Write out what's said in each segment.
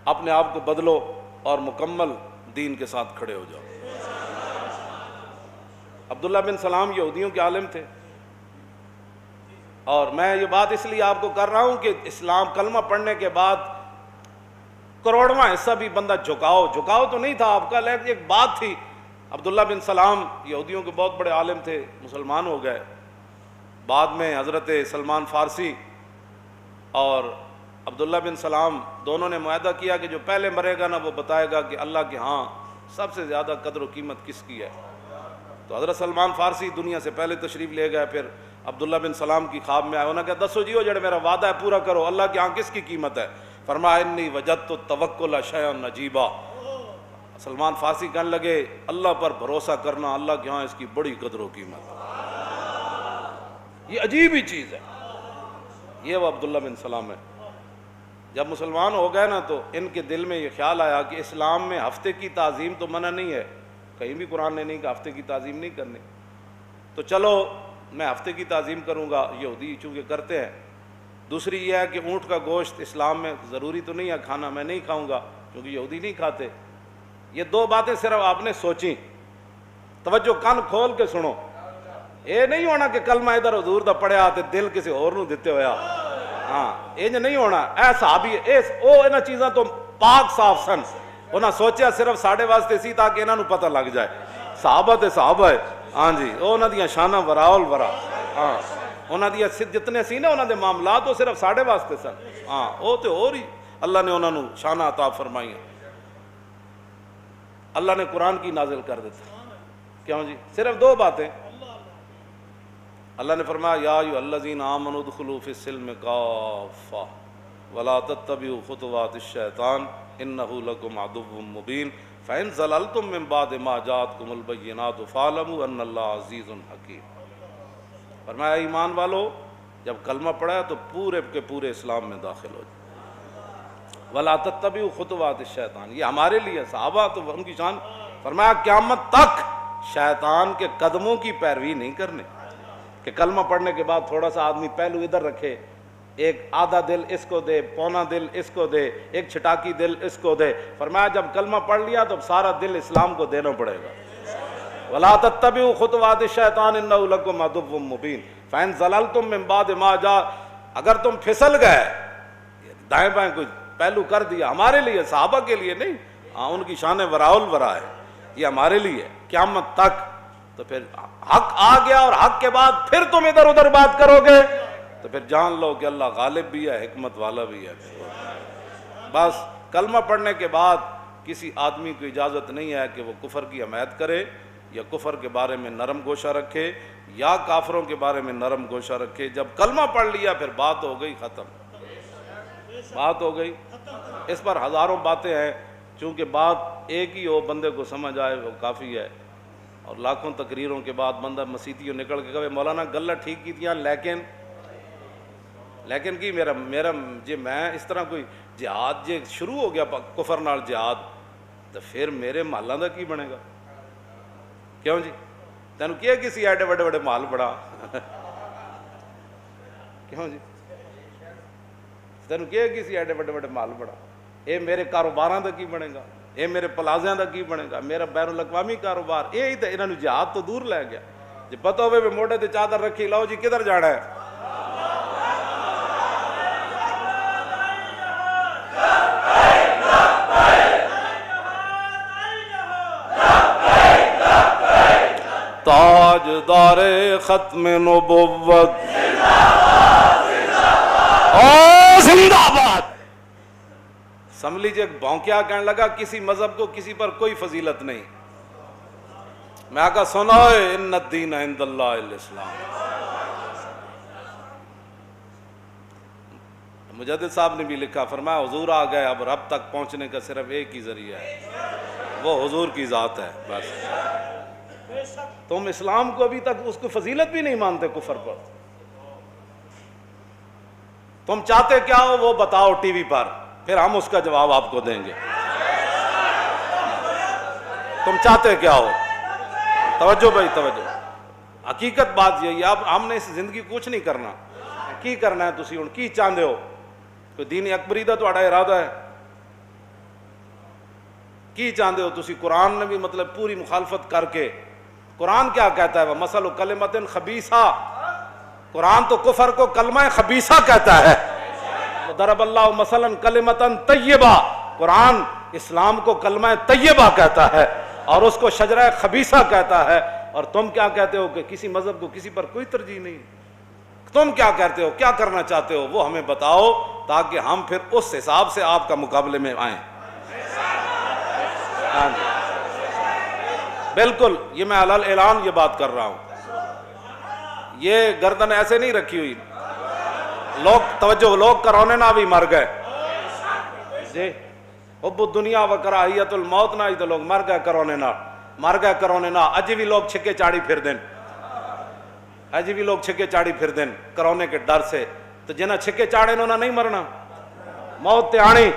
اپنے آپ کو بدلو اور مکمل دین کے ساتھ کھڑے ہو جاؤ۔ عبداللہ بن سلام یہودیوں کے عالم تھے، اور میں یہ بات اس لیے آپ کو کر رہا ہوں کہ اسلام کلمہ پڑھنے کے بعد کروڑواں حصہ بھی بندہ جھکاؤ تو نہیں تھا آپ کا، لیکن ایک بات تھی۔ عبداللہ بن سلام یہودیوں کے بہت بڑے عالم تھے، مسلمان ہو گئے۔ بعد میں حضرت سلمان فارسی اور عبداللہ بن سلام دونوں نے معاہدہ کیا کہ جو پہلے مرے گا نا وہ بتائے گا کہ اللہ کے ہاں سب سے زیادہ قدر و قیمت کس کی ہے۔ تو حضرت سلمان فارسی دنیا سے پہلے تشریف لے گئے، پھر عبداللہ بن سلام کی خواب میں آئے، انہوں نے کہا دسو جیو جڑے میرا وعدہ ہے پورا کرو، اللہ کے ہاں کس کی قیمت ہے؟ فرمایا انی وجدت التوکل شیئا عجیبا۔ سلمان فارسی کہنے لگے اللہ پر بھروسہ کرنا اللہ کے ہاں اس کی بڑی قدر و قیمت ہے، یہ عجیب ہی چیز ہے۔ یہ وہ عبداللہ بن سلام ہے۔ جب مسلمان ہو گئے نا تو ان کے دل میں یہ خیال آیا کہ اسلام میں ہفتے کی تعظیم تو منع نہیں ہے، کہیں بھی قرآن نے نہیں کہا ہفتے کی تعظیم نہیں کرنی، تو چلو میں ہفتے کی تعظیم کروں گا، یہودی چونکہ کرتے ہیں۔ دوسری یہ ہے کہ اونٹ کا گوشت اسلام میں ضروری تو نہیں ہے کھانا، میں نہیں کھاؤں گا کیونکہ یہودی نہیں کھاتے۔ یہ دو باتیں صرف آپ نے سوچیں، توجہ کان کھول کے سنو۔ یہ نہیں ہونا کہ کلمہ ادھر حضور دا پڑھیا تے دل کسی اور نو دیتے ہویا، ہاں یہ نہیں ہونا۔ اے صحابی انہاں چیزاں تو پاک صاف سن، انہاں سوچیا صرف ساڈے واسطے سی تاکہ انہاں نو پتہ لگ جائے صحابہ تے صحابہ ہے، ہاں جی، انہاں دیاں شاناں وراء الورا، ہاں انہاں دیاں جتنے سی نا انہاں دے معاملات وہ صرف ساڈے واسطے سن، ہاں وہ تے اور ہی اللہ نے انہاں نو شاناں عطا فرمائی۔ اللہ نے قرآن کی نازل کر دیتا، کیوں جی؟ صرف دو باتیں۔ اللہ نے فرمایا یا ایھا الذین آمنوا ادخلوا فی السلم کافۃ ولا تتبعوا خطوات الشیطان انہ لکم عدو مبین فإن زللتم من بعد ما جاءتکم البینات فاعلموا ان اللہ عزیز حکیم۔ فرمایا ایمان والو جب کلمہ پڑھا تو پورے کے پورے اسلام میں داخل ہو جائے۔ ولا تتبعوا خطوات الشیطان، یہ ہمارے لیے صحابہ تو ان کی شان۔ فرمایا قیامت تک شیطان کے قدموں کی پیروی نہیں کرنے، کہ کلمہ پڑھنے کے بعد تھوڑا سا آدمی پہلو ادھر رکھے، ایک آدھا دل اس کو دے، پونا دل اس کو دے، ایک چھٹاکی دل اس کو دے۔ فرمایا جب کلمہ پڑھ لیا تو سارا دل اسلام کو دینا پڑے گا۔ ولا تتبعوا خطوات الشیطان انہ لکم عدو مبین فإن زللتم من بعد ما جاء، اگر تم پھسل گئے دائیں بائیں کوئی پہلو کر دیا، ہمارے لیے صحابہ کے لیے نہیں، ہاں ان کی شان وراء الورا ہے، یہ ہمارے لیے قیامت تک۔ تو پھر حق آ گیا اور حق کے بعد پھر تم ادھر ادھر بات کرو گے تو پھر جان لو کہ اللہ غالب بھی ہے، حکمت والا بھی ہے۔ بس کلمہ پڑھنے کے بعد کسی آدمی کو اجازت نہیں ہے کہ وہ کفر کی حمایت کرے یا کفر کے بارے میں نرم گوشہ رکھے یا کافروں کے بارے میں نرم گوشہ رکھے۔ جب کلمہ پڑھ لیا پھر بات ہو گئی ختم، بات ہو گئی۔ اس پر ہزاروں باتیں ہیں، چونکہ بات ایک ہی ہو بندے کو سمجھ آئے وہ کافی ہے، اور لاکھوں تقریروں کے بعد بندہ مسیتیوں نکل کے کہے مولانا گلہ ٹھیک کی تھیاں لیکن کی میرا جی میں اس طرح کوئی جہاد جے شروع ہو گیا کفر نال جہاد تو پھر میرے محلاں دا کی بنے گا؟ کیوں جی تینوں کیا کسی ایڈے بڑے بڑے محل بڑا کیوں جی تینوں کیا کسی ایڈے بڑے بڑے محل بڑا؟ اے میرے کاروباراں دا کی بنے گا؟ اے میرے پلازیاں دا کی بنے گا؟ میرا بین الاقوامی کاروبار یہ ہی تو انہوں نے جہاد تو دور لے گیا۔ جی پتہ ہوئے بھی موڑے تے چادر رکھی لاؤ جی کدھر جانا ہے؟ تاجدار ختم نبوت زندہ باد۔ سملی جی بھونکیا کہنے لگا کسی مذہب کو کسی پر کوئی فضیلت نہیں۔ میں آقا سنا ہے ان الدین عند اللہ الاسلام۔ مجدد صاحب نے بھی لکھا، فرمایا حضور آ گئے، اب رب تک پہنچنے کا صرف ایک ہی ذریعہ ہے، وہ حضور کی ذات ہے بس۔ تم اسلام کو ابھی تک اس کو فضیلت بھی نہیں مانتے کفر پر۔ تم چاہتے کیا ہو وہ بتاؤ ٹی وی پر، پھر ہم اس کا جواب آپ کو دیں گے۔ تم چاہتے کیا ہو؟ توجہ بھائی توجہ، حقیقت بات یہی ہے۔ اب ہم نے اس زندگی کچھ نہیں کرنا، کی کرنا ہے تسی ہن کی چاہتے ہو؟ کوئی دین اکبری دا تہاڈا ارادہ ہے؟ کی چاہتے ہو تسی؟ قرآن نے بھی مطلب پوری مخالفت کر کے، قرآن کیا کہتا ہے؟ وَمَثَلُ كَلِمَةٍ خَبِيثَةٍ، قرآن تو کفر کو کلمہ خبیثہ کہتا ہے۔ ضرب اللہ مثلاً کلمةً طیبہ، قرآن اسلام کو کلمہ طیبہ کہتا ہے اور اس کو شجرہ خبیثہ کہتا ہے، اور تم کیا کہتے ہو کہ کسی مذہب کو کسی پر کوئی ترجیح نہیں؟ تم کیا کہتے ہو، کیا کرنا چاہتے ہو، وہ ہمیں بتاؤ تاکہ ہم پھر اس حساب سے آپ کا مقابلے میں آئیں۔ بالکل، یہ میں علل اعلان یہ بات کر رہا ہوں، یہ گردن ایسے نہیں رکھی ہوئی۔ لوگ توجہ، لوگ کرونے نہ بھی مر گئے جی، حب الدنیا و کراہیت الموت نہ ہی تو لوگ مر گئے کرونے نہ، مر گئے کرونے نہ۔ اج بھی لوگ چھکے چاڑی پھر دین، اج بھی لوگ چھکے چاڑی پھر دین کرونے کے ڈر سے۔ تو جنہیں چھکے چاڑے انہوں نے نہیں مرنا، موت تے آنی،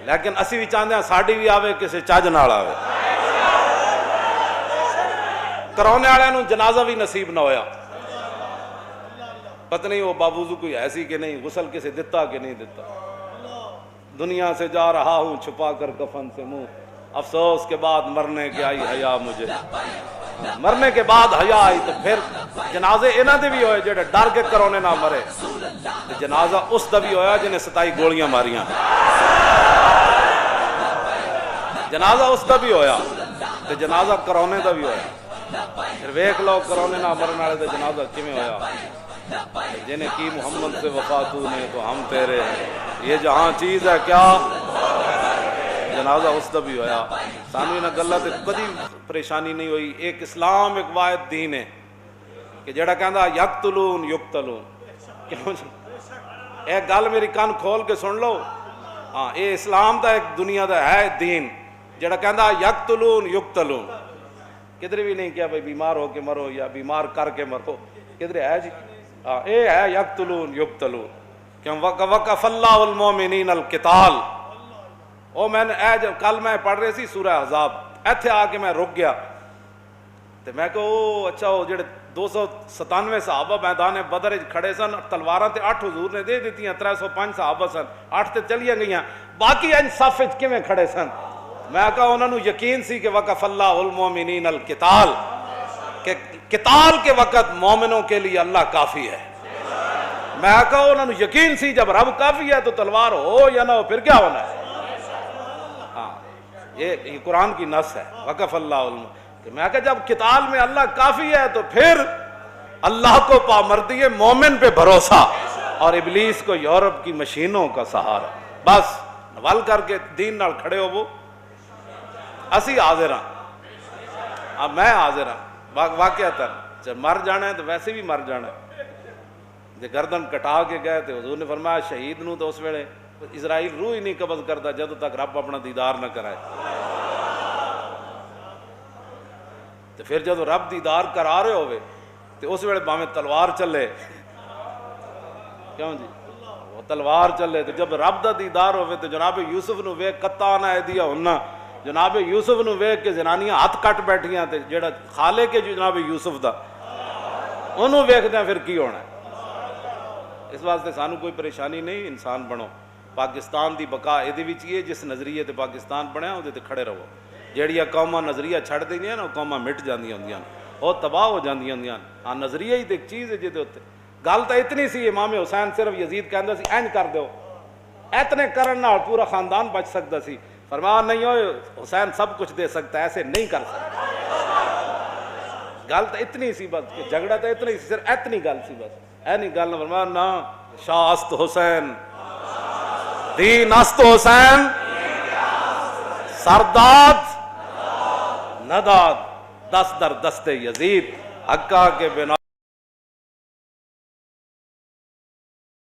لیکن اسی بھی چاہتے ہیں ساڑی بھی آوے کسی چاج نال آوے۔ کرونے والے نوں جنازہ بھی نصیب نہ ہویا، پتہ نہیں وہ بابوزو کوئی ایسی کہ نہیں، غسل کسے دیتا کہ نہیں دیتا۔ دنیا سے جا رہا ہوں چھپا کر کفن سے منہ، افسوس کے بعد مرنے کی آئی حیا مجھے، مرنے کے بعد حیا آئی۔ تو پھر جنازے انہاں دے بھی ہوئے جڑے ڈر کے کرونے نہ مرے، جنازہ اس دا بھی ہویا جنہیں 27 گولیاں ماریاں، جنازہ اس دا بھی ہویا، تو جنازہ کرونے دا بھی ہویا۔ پھر ویکھ لو کرونے نہ مرن والے دا جنازہ کیویں ہویا، جنہیں کی محمد سے وفا تو نے تو ہم تیرے ہیں، یہ جہاں چیز ہے کیا، جنازہ اس دا بھی ہویا۔ سانوی نہ گلہ تے کدی پریشانی نہیں ہوئی۔ ایک اسلام ایک واحد دین ہے کہ جڑا کہندا یقتلون یقتلون، کیوں ایک گل میری کان کھول کے سن لو، ہاں اے اسلام دا ایک دنیا دا ہے دین جڑا کہندا یقتلون یقتلون، کدھر بھی نہیں کیا بھائی بیمار ہو کے مرو یا بیمار کر کے مرو، کدھر ہے جی؟ اے ہے یقتلون یقتلون، کیوں وقف اللہ المومنین القتال۔ او میں نے اے جب کل میں پڑھ رہی سی سورہ احزاب، ایتھے آ کے میں رک گیا، تو میں کہو اچھا وہ جڑے 297 صحابہ میدان بدر کھڑے سن، تلواراں تے 8 حضور نے دے دیتیاں، 305 صحابہ سن، 8 تے چلیاں گئیاں، باقی ان صف وچ کیویں کھڑے سن؟ میں کہا انہوں نے یقین سی کہ وقف اللہ المومنین القتال، کہ قتال کے وقت مومنوں کے لیے اللہ کافی ہے۔ میں کہا انہوں نے یقین سی جب رب کافی ہے تو تلوار ہو یا نہ ہو پھر کیا ہونا ہے؟ ہاں یہ قرآن کی نص ہے، وقف اللہ کہ میں کہا جب قتال میں اللہ کافی ہے تو پھر اللہ کو پامردی مومن پہ بھروسہ اور ابلیس کو یورپ کی مشینوں کا سہارا۔ بس نوال کر کے دین نال کھڑے ہو، وہ اسی حاضر ہاں، اب میں حاضر ہاں واقعہ جب مر جانا ہے تو ویسے بھی مر جانا ہے۔ جب گردن کٹا کے گئے تو حضور نے فرمایا شہید نو تو اس ویلے اسرائیل روح ہی نہیں قبض کرتا جب تک رب اپنا دیدار نہ کرائے، تو پھر جب رب دیدار کرا رہے ہوئے تو اس ویلے باہیں تلوار چلے، کیوں جی وہ تلوار چلے، تو جب رب دا دیدار ہوئے تو جناب یوسف نو ویکھ قطعنا ایدیا ہونا، جناب یوسف نو ویکھ کے زنانیاں ہاتھ کٹ بیٹھیاں، تے جڑا خالق ہے جناب یوسف دا انہوں ویکھ دیں پھر کی ہونا ہے۔ اس واسطے سانو کوئی پریشانی نہیں، انسان بنو، پاکستان دی بقا ایدے وچ ہی ہے، جس نظریے تے پاکستان بنیا اودے تے کھڑے رہو۔ جیڑیاں قوماں نظریہ چھڑ دینیاں نا قوماں مٹ جاندیاں ہوندیاں، وہ تباہ ہو جاندیاں ہوندیاں۔ ہاں نظریہ ہی تے ایک چیز ہے جے دے اوتے گل تو اتنی سی، امام حسین صرف یزید کہندا سی اینج کر دیو، اتنے کرن نال پورا خاندان بچ سکتا سی۔ فرمایا نہیں ہوئے حسین سب کچھ دے سکتا ہے، ایسے نہیں کر سکتا۔ گل تو اتنی سی بس، کہ جھگڑا تو اتنی سی، صرف اتنی گل سی بس، اینی گل نہ فرمایا نا شاہ است حسین دین است حسین سرداد نداد دست در دست یزید، حقہ کے بنا